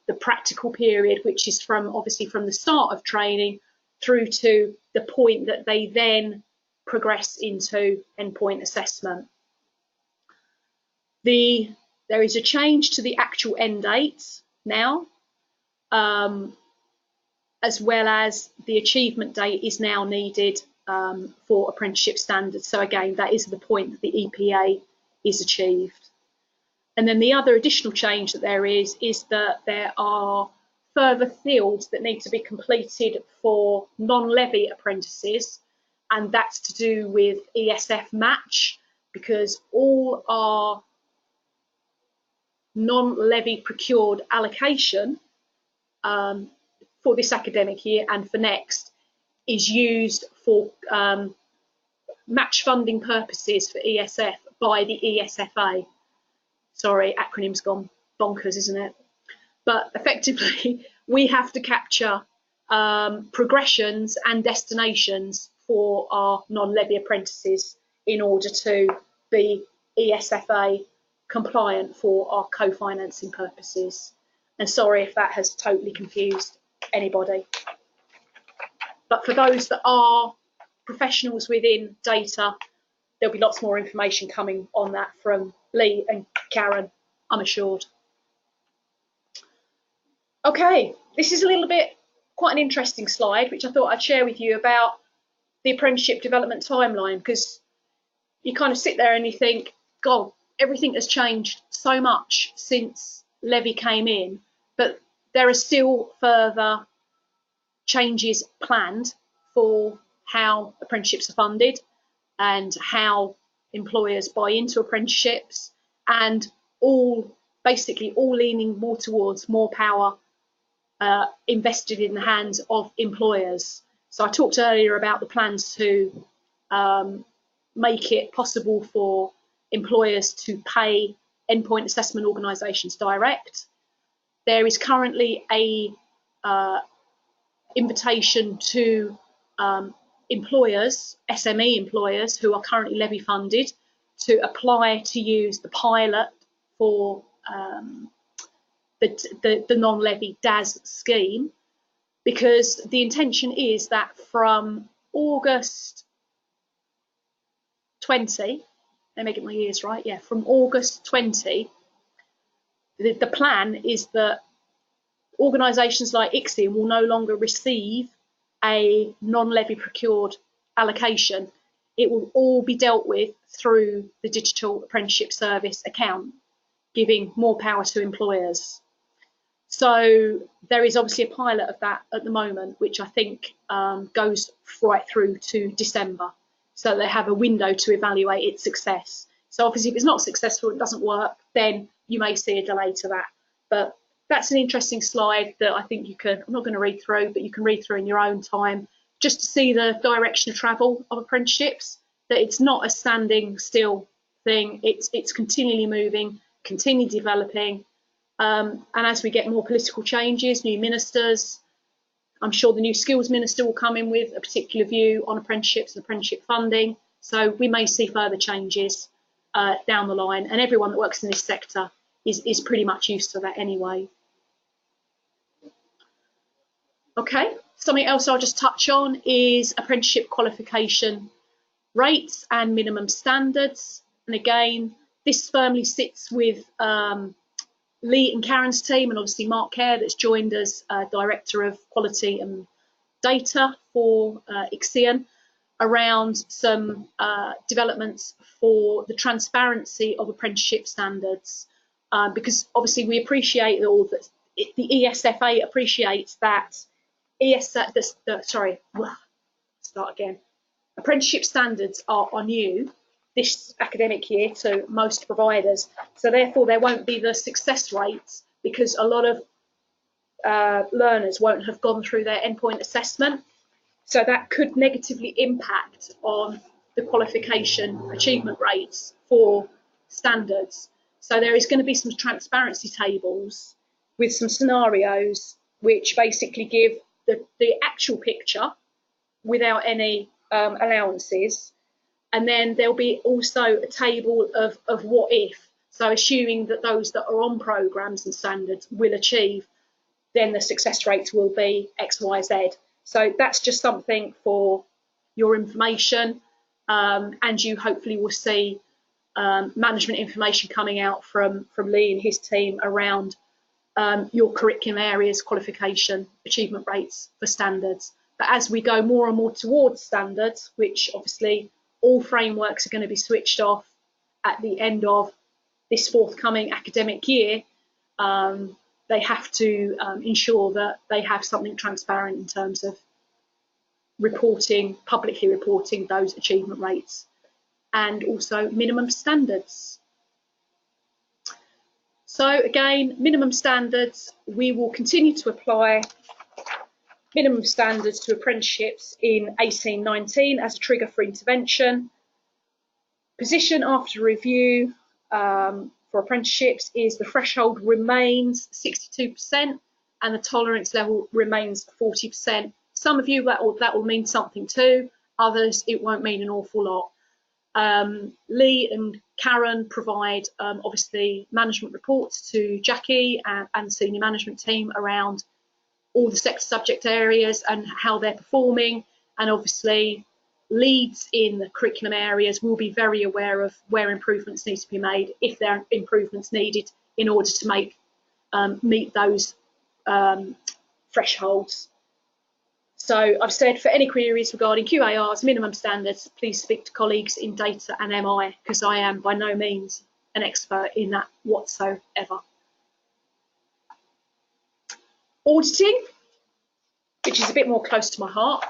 the practical period, which is obviously from the start of training through to the point that they then progress into endpoint assessment. There is a change to the actual end date now, as well as the achievement date is now needed for apprenticeship standards. So again, that is the point that the EPA is achieved. And then the other additional change that there is that there are further fields that need to be completed for non-levy apprentices, and that's to do with ESF match, because all our non-levy procured allocation for this academic year and for next is used for match funding purposes for ESF by the ESFA. Sorry, acronym's gone bonkers, isn't it? But effectively, we have to capture progressions and destinations for our non-levy apprentices in order to be ESFA compliant for our co-financing purposes. And sorry if that has totally confused anybody. But for those that are professionals within data, there'll be lots more information coming on that from Lee and Karen, I'm assured. Okay, this is a little bit, quite an interesting slide, which I thought I'd share with you about the apprenticeship development timeline, because you kind of sit there and you think, God, everything has changed so much since Levy came in, but there are still further changes planned for how apprenticeships are funded and how employers buy into apprenticeships, and basically all leaning more towards more power invested in the hands of employers. So I talked earlier about the plans to make it possible for employers to pay endpoint assessment organisations direct. There is currently a invitation to employers, SME employers who are currently levy funded, to apply to use the pilot for the non-levy DAS scheme, because the intention is that from August 20, let me get my years right, yeah, from August 20, the plan is that organisations like ICSIM will no longer receive a non-levy procured allocation. It will all be dealt with through the Digital Apprenticeship Service account, giving more power to employers. So there is obviously a pilot of that at the moment, which I think goes right through to December. So they have a window to evaluate its success. So obviously if it's not successful, it doesn't work, then you may see a delay to that. But that's an interesting slide that I think you can, I'm not going to read through, but you can read through in your own time, just to see the direction of travel of apprenticeships, that it's not a standing still thing, it's continually moving, continually developing. And as we get more political changes, new ministers, I'm sure the new skills minister will come in with a particular view on apprenticeships and apprenticeship funding. So we may see further changes down the line, and everyone that works in this sector is pretty much used to that anyway. Okay, something else I'll just touch on is apprenticeship qualification rates and minimum standards. And again, this firmly sits with Lee and Karen's team, and obviously Mark Kerr, that's joined as Director of Quality and Data for ICSIM, around some developments for the transparency of apprenticeship standards, because obviously we appreciate that the ESFA appreciates that apprenticeship standards are new this academic year to most providers, so therefore there won't be the success rates, because a lot of learners won't have gone through their endpoint assessment, so that could negatively impact on the qualification achievement rates for standards. So there is going to be some transparency tables with some scenarios which basically give the actual picture without any allowances. And then there'll be also a table of what if. So assuming that those that are on programmes and standards will achieve, then the success rates will be X, Y, Z. So that's just something for your information. And you hopefully will see management information coming out from Lee and his team around your curriculum areas, qualification, achievement rates for standards. But as we go more and more towards standards, which obviously all frameworks are going to be switched off at the end of this forthcoming academic year, they have to ensure that they have something transparent in terms of reporting, publicly reporting those achievement rates, and also minimum standards. So again, minimum standards, we will continue to apply minimum standards to apprenticeships in 18-19 as a trigger for intervention. Position after review for apprenticeships is the threshold remains 62% and the tolerance level remains 40%. Some of you that will mean something too, others it won't mean an awful lot. Lee and Karen provide obviously management reports to Jackie and the senior management team around all the sector subject areas and how they're performing, and obviously leads in the curriculum areas will be very aware of where improvements need to be made, if there are improvements needed in order to meet those thresholds. So I've said for any queries regarding QARs, minimum standards, please speak to colleagues in data and MI, because I am by no means an expert in that whatsoever. Auditing, which is a bit more close to my heart.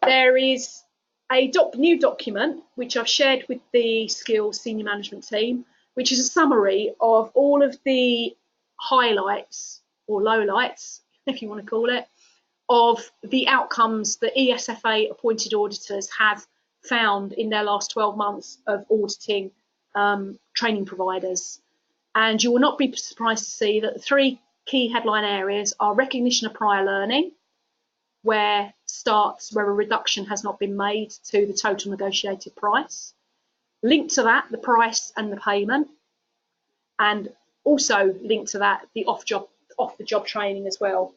There is a new document which I've shared with the Skills senior management team, which is a summary of all of the highlights or lowlights, if you want to call it, of the outcomes that ESFA appointed auditors have found in their last 12 months of auditing training providers. And you will not be surprised to see that the three key headline areas are recognition of prior learning, where a reduction has not been made to the total negotiated price. Linked to that, the price and the payment, and also linked to that, the off-the-job training as well.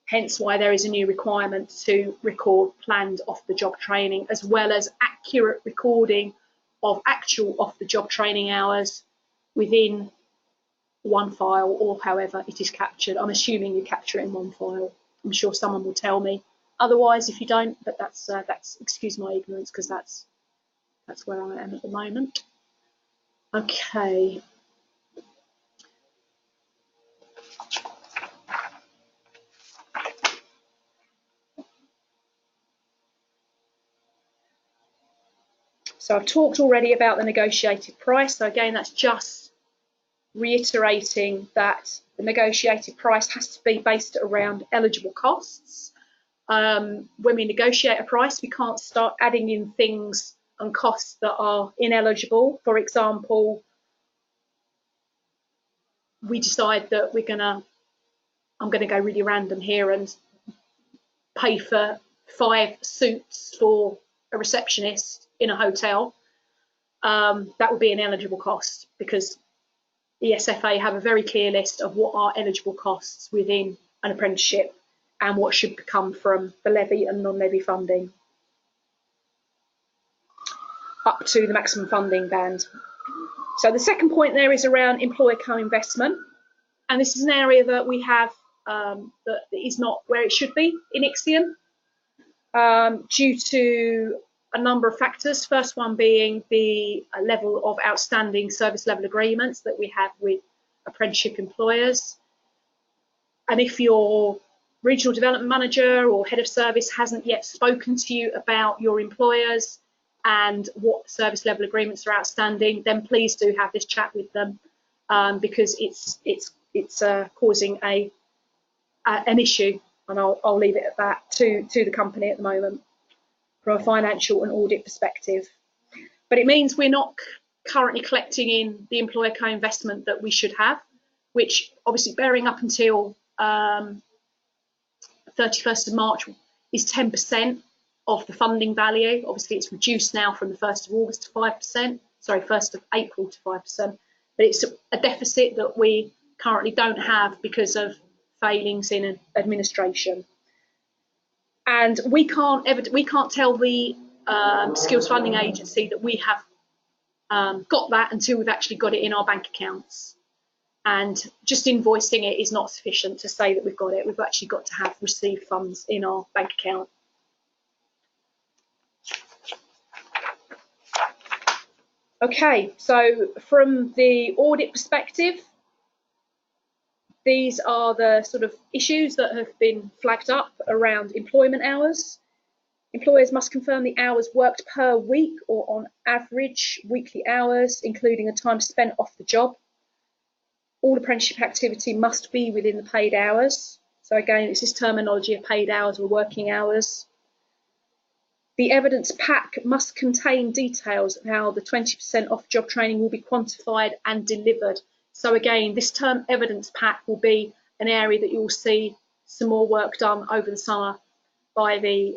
Hence why there is a new requirement to record planned off-the-job training, as well as accurate recording of actual off-the-job training hours within one file, or however it is captured. I'm assuming you capture it in one file. I'm sure someone will tell me otherwise if you don't, but that's excuse my ignorance, because that's where I am at the moment. Okay. So I've talked already about the negotiated price. So again, that's just reiterating that the negotiated price has to be based around eligible costs. When we negotiate a price, we can't start adding in things and costs that are ineligible. For example, we decide that I'm going to go really random here and pay for 5 suits for a receptionist in a hotel. That would be an eligible cost, because the ESFA have a very clear list of what are eligible costs within an apprenticeship and what should come from the levy and non-levy funding up to the maximum funding band. So the second point there is around employer co-investment, and this is an area that we have that is not where it should be in ICSIAN due to a number of factors. First one being the level of outstanding service level agreements that we have with apprenticeship employers. And if your regional development manager or head of service hasn't yet spoken to you about your employers and what service level agreements are outstanding, then please do have this chat with them, because it's causing an issue, and I'll leave it at that, to the company at the moment from a financial and audit perspective. But it means we're not currently collecting in the employer co-investment that we should have, which obviously bearing up until 31st of March is 10% of the funding value. Obviously, it's reduced now from the 1st of August to 5%, sorry, 1st of April to 5%, but it's a deficit that we currently don't have because of failings in administration. And we can't tell the Skills Funding Agency that we have got that until we've actually got it in our bank accounts. And just invoicing it is not sufficient to say that we've got it. We've actually got to have received funds in our bank account. Okay, so from the audit perspective, these are the sort of issues that have been flagged up around employment hours. Employers must confirm the hours worked per week or on average weekly hours, including the time spent off the job. All apprenticeship activity must be within the paid hours. So again, it's this terminology of paid hours or working hours. The evidence pack must contain details of how the 20% off job training will be quantified and delivered. So again, this term evidence pack will be an area that you'll see some more work done over the summer by the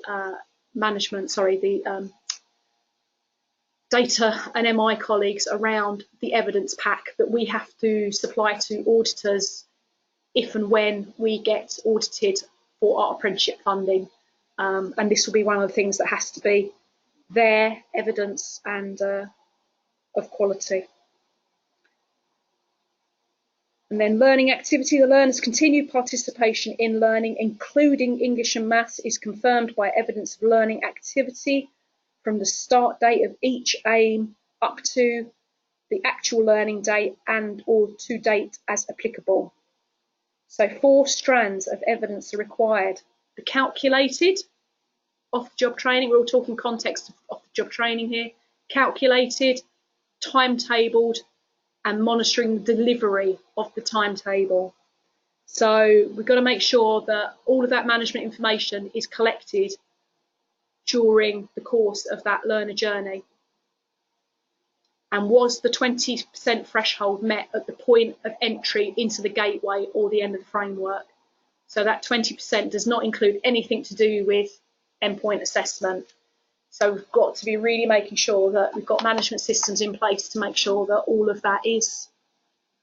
data and MI colleagues around the evidence pack that we have to supply to auditors if and when we get audited for our apprenticeship funding. And this will be one of the things that has to be there, evidence and of quality. And then learning activity, the learner's continued participation in learning, including English and maths, is confirmed by evidence of learning activity from the start date of each aim up to the actual learning date and or to date as applicable. So 4 strands of evidence are required. The calculated off-the-job training, we're all talking context of off-the-job training here, calculated, timetabled, and monitoring the delivery of the timetable. So we've got to make sure that all of that management information is collected during the course of that learner journey. And was the 20% threshold met at the point of entry into the gateway or the end of the framework? So that 20% does not include anything to do with endpoint assessment. So we've got to be really making sure that we've got management systems in place to make sure that all of that is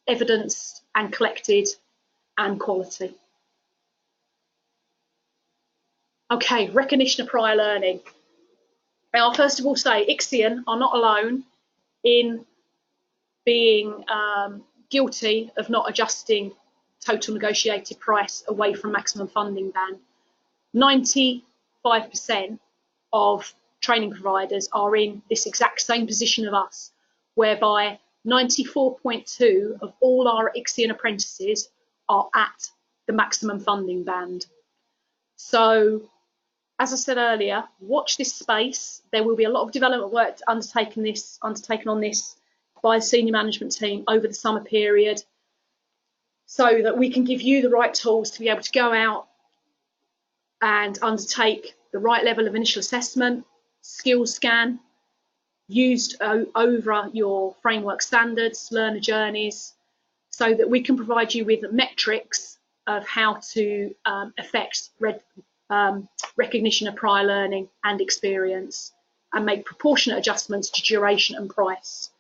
evidenced and collected and quality. Okay, recognition of prior learning. Now, I'll first of all say ICSIAN are not alone in being guilty of not adjusting total negotiated price away from maximum funding band. 95% of training providers are in this exact same position of us, whereby 94.2% of all our ICSIAN apprentices are at the maximum funding band. So, as I said earlier, watch this space. There will be a lot of development work undertaken on this by the senior management team over the summer period, so that we can give you the right tools to be able to go out and undertake the right level of initial assessment, skills scan, used over your framework standards, learner journeys, so that we can provide you with metrics of how to affect recognition of prior learning and experience and make proportionate adjustments to duration and price.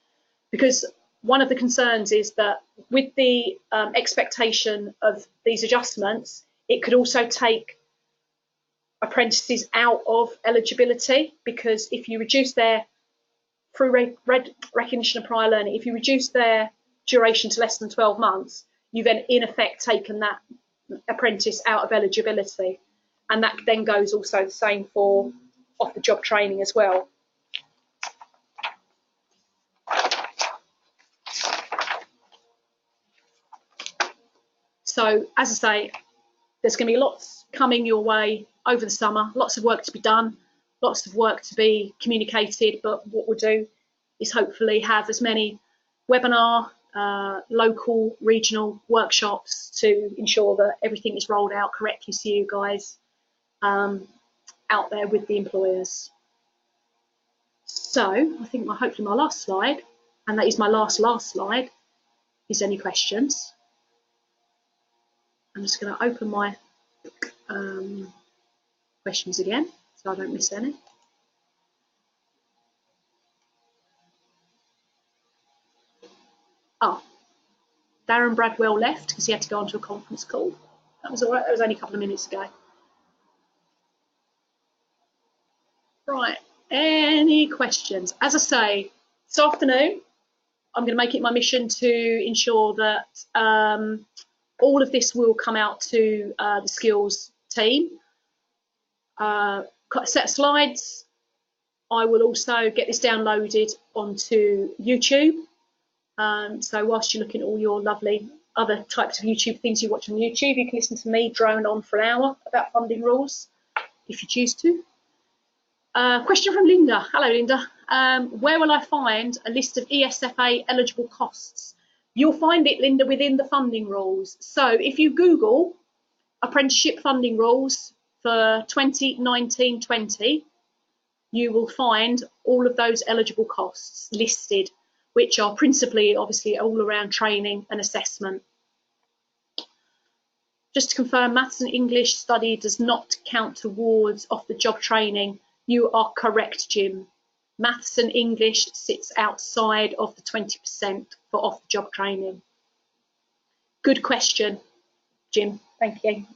Because one of the concerns is that with the expectation of these adjustments, it could also take apprentices out of eligibility, because if you reduce their, through recognition of prior learning, if you reduce their duration to less than 12 months, you then in effect taken that apprentice out of eligibility. And that then goes also the same for off-the-job training as well. So, as I say, there's going to be lots coming your way over the summer, lots of work to be done, lots of work to be communicated, but what we'll do is hopefully have as many webinar, local, regional workshops to ensure that everything is rolled out correctly to you guys out there with the employers. So I think hopefully my last slide, and that is my last slide, is any questions. I'm just going to open my questions again, so I don't miss any. Oh, Darren Bradwell left because he had to go onto a conference call. That was all right. That was only a couple of minutes ago. Right. Any questions? As I say, this afternoon, I'm going to make it my mission to ensure that all of this will come out to the skills team. Set of slides. I will also get this downloaded onto YouTube. So whilst you're looking at all your lovely other types of YouTube things you watch on YouTube, you can listen to me drone on for an hour about funding rules if you choose to. Question from Linda. Hello, Linda. Where will I find a list of ESFA eligible costs? You'll find it, Linda, within the funding rules. So if you Google apprenticeship funding rules for 2019-20, you will find all of those eligible costs listed, which are principally, obviously, all around training and assessment. Just to confirm, maths and English study does not count towards off-the-job training. You are correct, Jim. Maths and English sits outside of the 20% for off-the-job training. Good question, Jim. Thank you.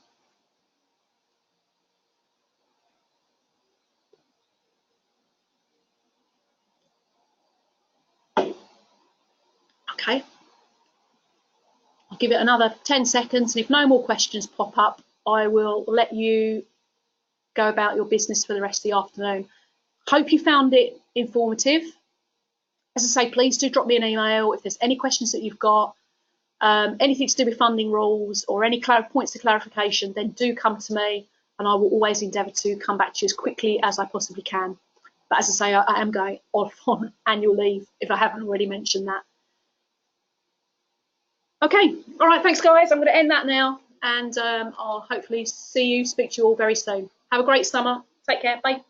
Okay. I'll give it another 10 seconds, and if no more questions pop up, I will let you go about your business for the rest of the afternoon. Hope you found it informative. As I say, please do drop me an email if there's any questions that you've got, anything to do with funding rules or any points of clarification, then do come to me and I will always endeavour to come back to you as quickly as I possibly can. But as I say, I am going off on annual leave if I haven't already mentioned that. Okay, all right, thanks guys. I'm going to end that now and I'll hopefully speak to you all very soon. Have a great summer. Take care. Bye.